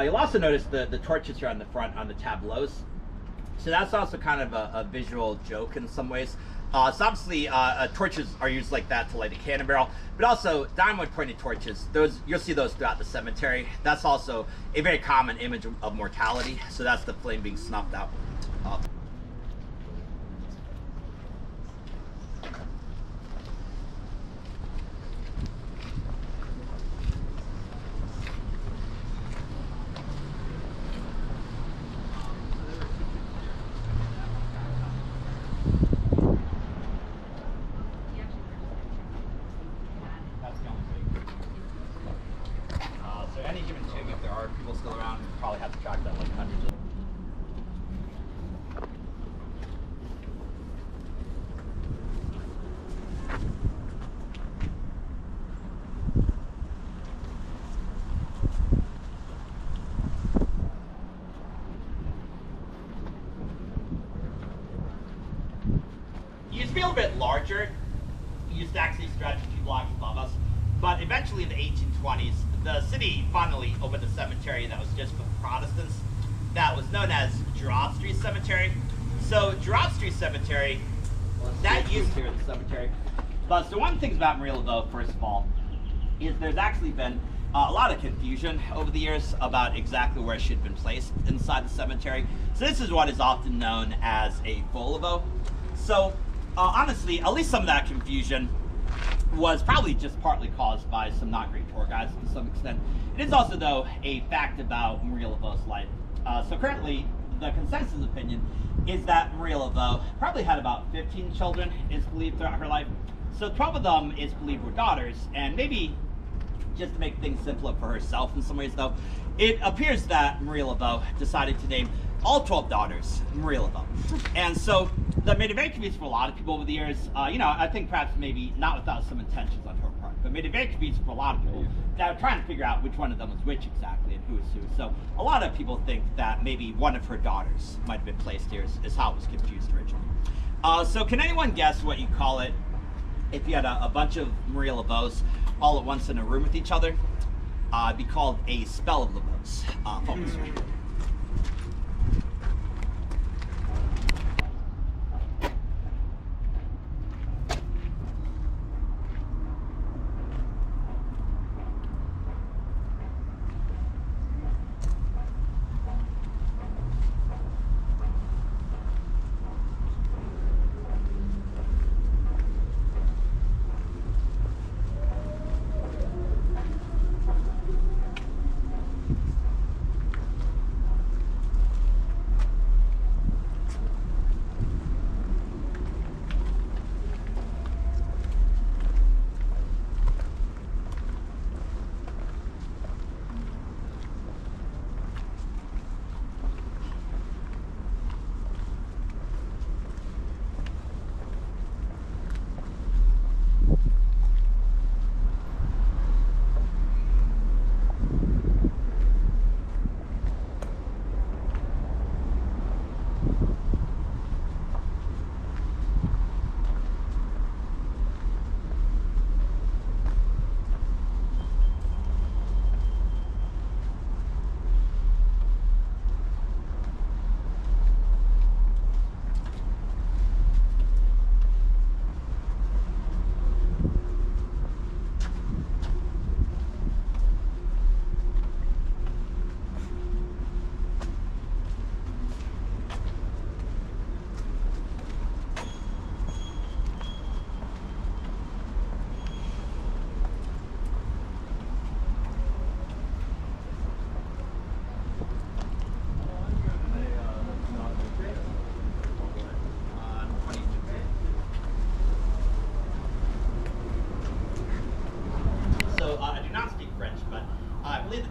You'll also notice the torches here on the front on the tableaus. So that's also kind of a visual joke in some ways. So obviously torches are used like that to light a cannon barrel, but also downward pointed torches, those you'll see those throughout the cemetery. That's also a very common image of mortality. So that's the flame being snuffed out. Any given tomb, if there are people still around, you probably have to track that like hundreds of. You used to be a little bit larger. You used to actually stretch a few blocks above us. But eventually in the 1820s, the city finally opened a cemetery that was just for Protestants that was known as Girard Street Cemetery. So Girard Street Cemetery, that used to be the cemetery. But so one of the things about Marie Laveau, first of all, is there's actually been a lot of confusion over the years about exactly where she had been placed inside the cemetery. So this is what is often known as a faux Laveau. So honestly, at least some of that confusion was probably just partly caused by some not great tour guides to some extent. It is also, though, a fact about Marie Laveau's life. So currently, the consensus opinion is that Marie Laveau probably had about 15 children, is believed, throughout her life. So 12 of them is believed were daughters, and maybe just to make things simpler for herself in some ways, though, it appears that Marie Laveau decided to name all 12 daughters Marie Laveau. And so that made it very confusing for a lot of people over the years. I think perhaps maybe not without some intentions on her part, but made it very confusing for a lot of people that were trying to figure out which one of them was which exactly and who was who. So a lot of people think that maybe one of her daughters might have been placed here, is how it was confused originally. So can anyone guess what you call it if you had a bunch of Marie Laveaus all at once in a room with each other? It'd be called a spell of Laveaus. Focus right here.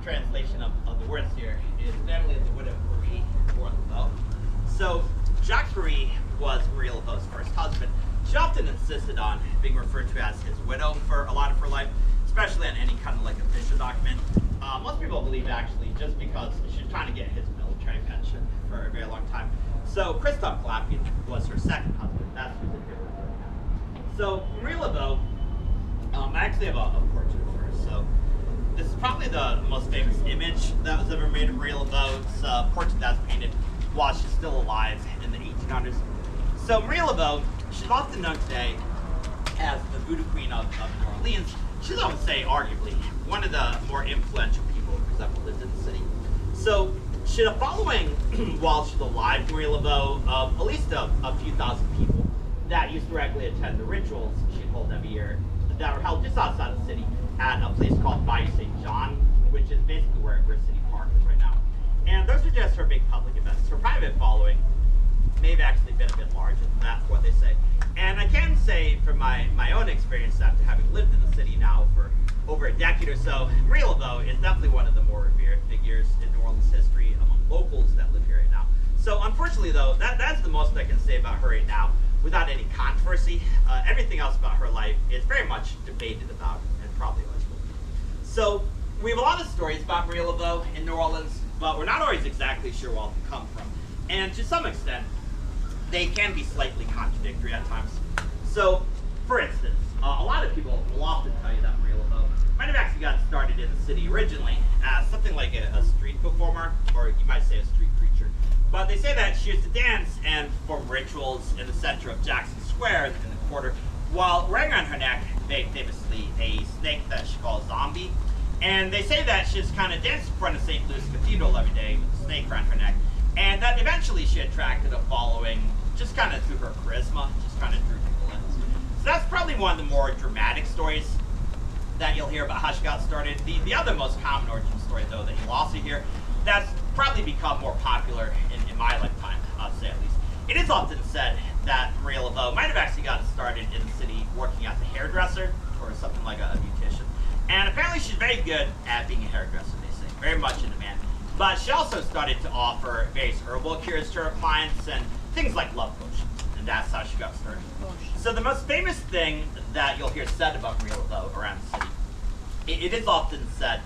Translation of the words here is family of the widow Marie or Laveau. So Jacques Marie was Marie Laveau's first husband. She often insisted on being referred to as his widow for a lot of her life, especially on any kind of like official document. Most people believe actually just because she was trying to get his military pension for a very long time. So Christophe Clapian was her second husband. That's who they did with her now. So Marie Laveau, I actually have a portrait of her. So this is probably the most famous image that was ever made of Marie Laveau. It's a portrait that's painted while she's still alive in the 1800s. So Marie Laveau, she's often known today as the Voodoo Queen of New Orleans. She's, I would say, arguably one of the more influential people who's ever lived in the city. So she had a following while she's alive, Marie Laveau, of at least a few thousand people that used to regularly attend the rituals she'd hold every year that were held just outside of the city at a place called Bayou St. John, which is basically where City Park is right now. And those are just her big public events. Her private following may have actually been a bit larger than that, what they say. And I can say from my own experience after having lived in the city now for over a decade or so, Marie Laveau is definitely one of the more revered figures in New Orleans history among locals that live here right now. So unfortunately though, that's the most I can say about her right now without any controversy. Everything else about her life is very much debated about and probably always will be. So we have a lot of stories about Marie Laveau in New Orleans, but we're not always exactly sure where all they come from. And to some extent, they can be slightly contradictory at times. So, for instance, a lot of people will often tell you that Marie Laveau might have actually got started in the city originally as something like a street performer, or you might say a street preacher. But they say that she used to dance and perform rituals in the center of Jackson Square in the quarter, while wearing on her neck, very famously, a snake that she calls Zombie. And they say that she just kind of danced in front of St. Louis Cathedral every day with a snake around her neck. And that eventually she attracted a following just kind of through her charisma, just kind of drew people in. So that's probably one of the more dramatic stories that you'll hear about how she got started. The other most common origin story, though, that you'll also hear, that's probably become more popular in my lifetime, I'd say at least. It is often said that Marie Laveau might have actually gotten started in the city working as a hairdresser or something like a beautician. And apparently she's very good at being a hairdresser, they say, very much in demand. But she also started to offer various herbal cures to her clients and things like love potions, and that's how she got started. So the most famous thing that you'll hear said about Marie Laveau around the city, it is often said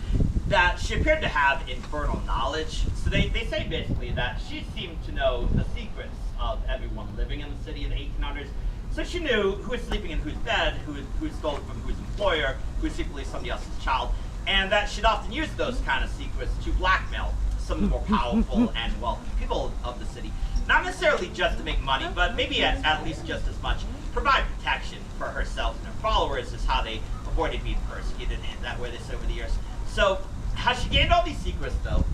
that she appeared to have infernal knowledge. So they say basically that she seemed to know the secrets of everyone living in the city in the 1800s. So she knew who was sleeping in whose bed, who stole from whose employer, who was secretly somebody else's child, and that she'd often use those kind of secrets to blackmail some of the more powerful and wealthy people of the city. Not necessarily just to make money, but maybe at least just as much provide protection for herself and her followers is how they avoided being persecuted that way they said over the years. So how she gained all these secrets though,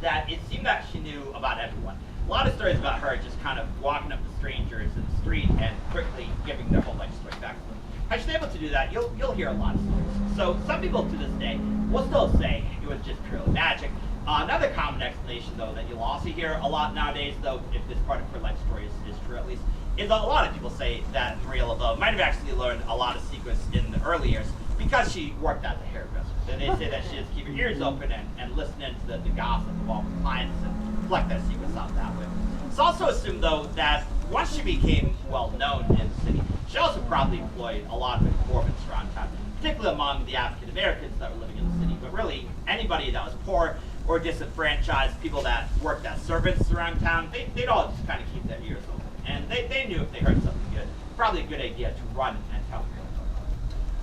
that it seemed that she knew about everyone. A lot of stories about her just kind of walking up to strangers in the street and quickly giving their whole life story back to them. How she's able to do that, you'll hear a lot of stories. So some people to this day will still say it was just purely magic. Another common explanation, though, that you'll also hear a lot nowadays, though, if this part of her life story is true at least, is a lot of people say that Marie Laveau might have actually learned a lot of secrets in the early years because she worked as a hairdresser. And they say that she just keep her ears open and listen into the gossip of all the clients and collect their secrets out that way. It's also assumed, though, that once she became well known in the city, she also probably employed a lot of informants around town, particularly among the African Americans that were living in the city, but really anybody that was poor or disenfranchised, people that worked as servants around town, they'd all just kind of keep their ears open. And they knew if they heard something good, probably a good idea to run and tell people.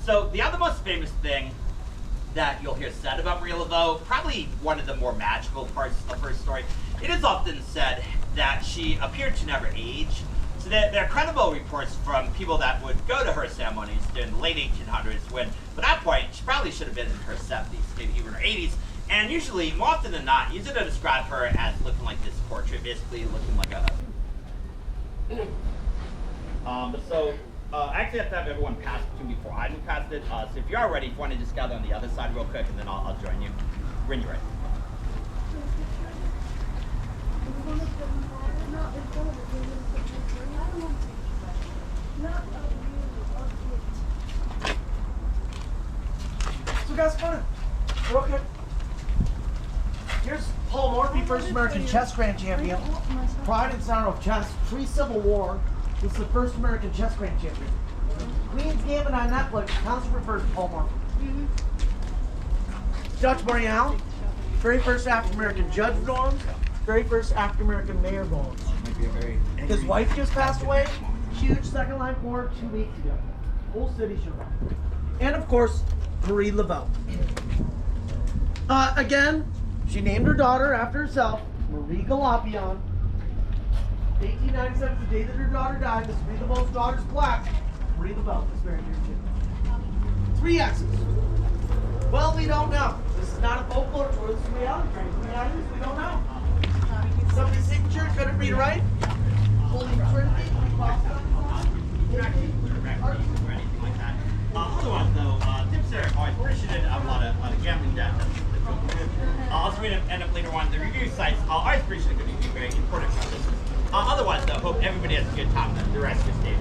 So the other most famous thing that you'll hear said about Marie Laveau, probably one of the more magical parts of her story, it is often said that she appeared to never age. So there are credible reports from people that would go to her ceremonies during the late 1800s when, by that point, she probably should have been in her 70s, maybe even her 80s. And usually, more often than not, usually to describe her as looking like this portrait, basically looking like a... I actually have to have everyone pass to me before I move past it. So if you are ready, if you want to just gather on the other side real quick, and then I'll join you when you're ready. So guys, come on. Real quick. Here's Paul Morphy, first American chess grand champion. Pride and sorrow of chess, pre-Civil War. This is the first American chess grand champion. Queen's Gambit on Netflix, constant refers to Paul Morphy. Dutch Morial, very first African-American judge of norms, very first African-American mayor of norms. His wife just passed away, huge second line war 2 weeks ago. Whole city shook up. And of course, Marie Laveau. Again, she named her daughter after herself, Marie Galapion. 1897 is the day that her daughter died. This will be the most daughter's plaque. Ring the bell. This very dear kid. 3 X's. Well, we don't know. This is not a folklore tour. This is reality. We don't know. Somebody's signature couldn't read right. Holy Trinity. Otherwise, though, tips are always appreciated. A lot of gambling data. Also, we're going to end up later on the review sites. Always appreciate it. Going to be very important for this. Otherwise, though, hope everybody has a good time the rest of this day.